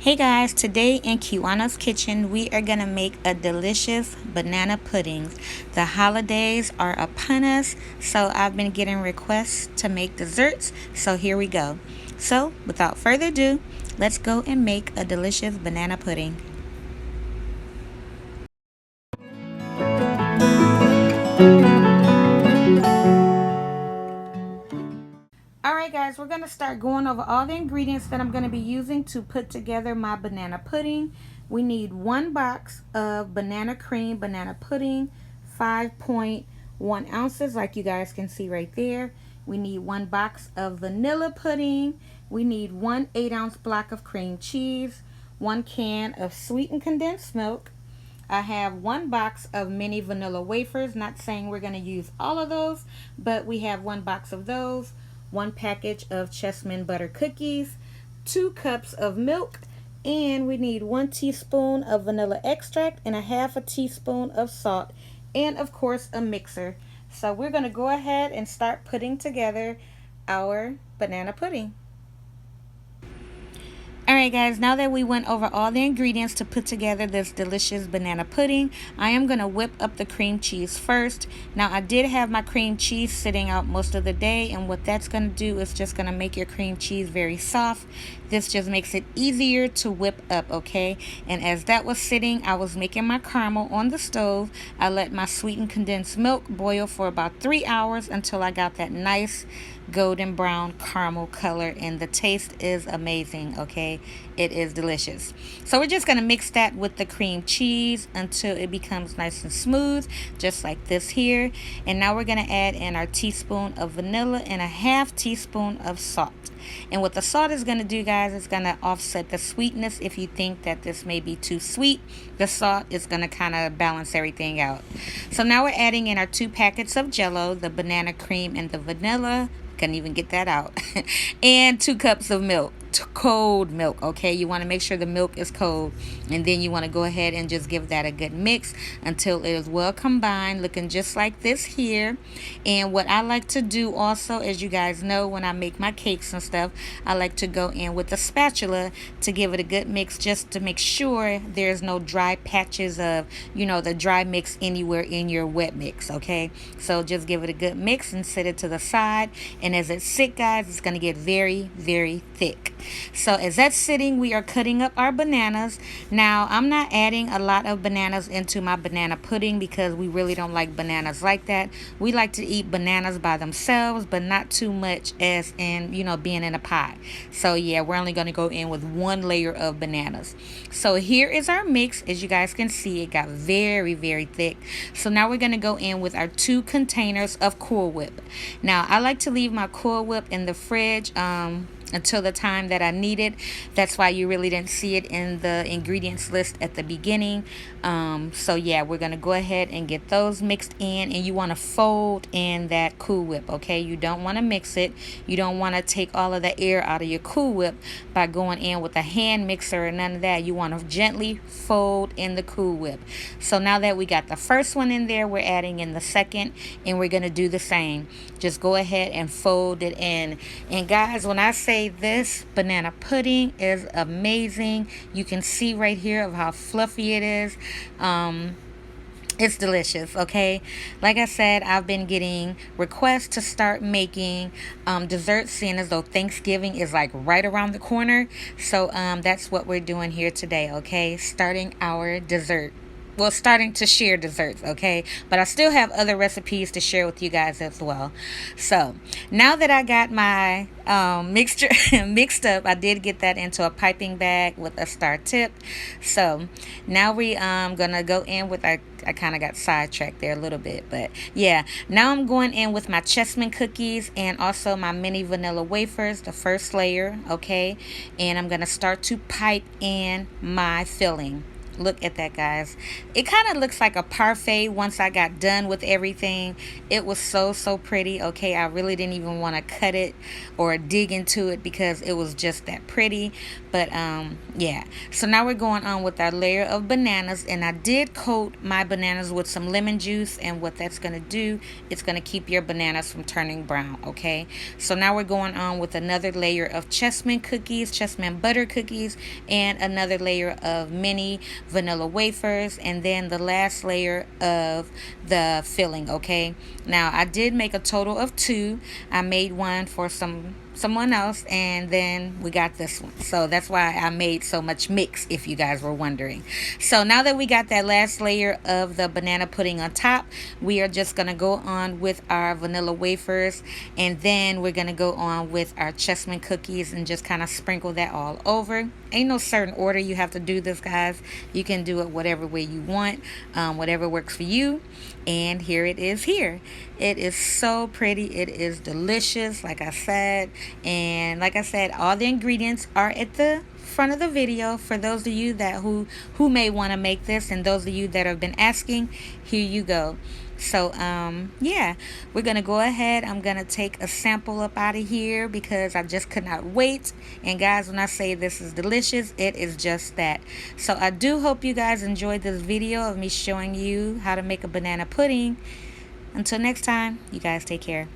Hey guys, today in Kiwanna's kitchen we are going to make a delicious banana pudding. The holidays are upon us, so I've been getting requests to make desserts, so here we go. So without further ado, let's go and make a delicious banana pudding. Alright guys, we're going to start going over all the ingredients that I'm going to be using to put together my banana pudding. We need 1 box of banana cream banana pudding, 5.1 ounces like you guys can see right there. We need 1 box of vanilla pudding. We need 1 8-ounce block of cream cheese, 1 can of sweetened condensed milk. I have 1 box of mini vanilla wafers, not saying we're going to use all of those, but we have 1 box of those. 1 package of Chessman butter cookies, 2 cups of milk, and we need 1 teaspoon of vanilla extract and 1/2 teaspoon of salt, and of course a mixer. So we're going to go ahead and start putting together our banana pudding. Alright guys, now that we went over all the ingredients to put together this delicious banana pudding, I am going to whip up the cream cheese first. Now I did have my cream cheese sitting out most of the day, and what that's going to do is just going to make your cream cheese very soft. This just makes it easier to whip up, okay? And as that was sitting, I was making my caramel on the stove. I let my sweetened condensed milk boil for about 3 hours until I got that nice golden brown caramel color, and the taste is amazing, okay? It is delicious. So we're just going to mix that with the cream cheese until it becomes nice and smooth, just like this here. And now we're going to add in our teaspoon of vanilla and 1/2 teaspoon of salt. And what the salt is going to do, guys, is going to offset the sweetness. If you think that this may be too sweet, the salt is going to kind of balance everything out. So now we're adding in our 2 packets of Jello, the banana cream and the vanilla. Couldn't even get that out. And 2 cups of milk, cold milk, okay? You want to make sure the milk is cold, and then you want to go ahead and just give that a good mix until it is well combined, looking just like this here. And what I like to do also, as you guys know, when I make my cakes and stuff, I like to go in with a spatula to give it a good mix, just to make sure there's no dry patches of, the dry mix anywhere in your wet mix, okay? So just give it a good mix and set it to the side. And as it's sit, guys, it's going to get very, very thick. So as that's sitting, we are cutting up our bananas. Now, I'm not adding a lot of bananas into my banana pudding because we really don't like bananas like that. We like to eat bananas by themselves, but not too much as in, being in a pie. So yeah, we're only going to go in with 1 layer of bananas. So here is our mix. As you guys can see, it got very, very thick. So now we're going to go in with our 2 containers of Cool Whip. Now, I like to leave my Cool Whip in the fridge until the time that I need it. That's why you really didn't see it in the ingredients list at the beginning. So yeah, we're going to go ahead and get those mixed in, and you want to fold in that Cool Whip, okay? You don't want to mix it. You don't want to take all of the air out of your Cool Whip by going in with a hand mixer or none of that. You want to gently fold in the Cool Whip. So now that we got the first one in there, we're adding in the second, and we're going to do the same. Just go ahead and fold it in. And guys, when I say this banana pudding is amazing, you can see right here of how fluffy it is. It's delicious, okay? Like I said, I've been getting requests to start making desserts, seeing as though Thanksgiving is like right around the corner. So that's what we're doing here today, okay? Starting our dessert. Well, starting to share desserts, okay? But I still have other recipes to share with you guys as well. So now that I got my mixture mixed up, I did get that into a piping bag with a star tip. So now we gonna go in with our, I kind of got sidetracked there a little bit, but yeah, now I'm going in with my Chessman cookies and also my mini vanilla wafers, the first layer, okay? And I'm gonna start to pipe in my filling. Look at that, guys. It kind of looks like a parfait once I got done with everything. It was so pretty. Okay, I really didn't even want to cut it or dig into it because it was just that pretty. But yeah. So now we're going on with our layer of bananas, and I did coat my bananas with some lemon juice, and what that's going to do, it's going to keep your bananas from turning brown. Okay, so now we're going on with another layer of Chessman cookies, Chessman butter cookies, and another layer of mini vanilla wafers, and then the last layer of the filling. Okay, now I did make a total of 2. I made one for someone else, and then we got this one, so that's why I made so much mix, if you guys were wondering. So now that we got that last layer of the banana pudding on top, we are just gonna go on with our vanilla wafers, and then we're gonna go on with our Chessman cookies and just kind of sprinkle that all over. Ain't no certain order you have to do this, guys. You can do it whatever way you want, whatever works for you. And here it is. Here it is, so pretty. It is delicious, like I said. And like I said, all the ingredients are at the front of the video for those of you that who may want to make this, and those of you that have been asking, here you go. So yeah, we're gonna go ahead. I'm gonna take a sample up out of here because I just could not wait. And guys, when I say this is delicious, it is just that. So I do hope you guys enjoyed this video of me showing you how to make a banana pudding. Until next time, you guys take care.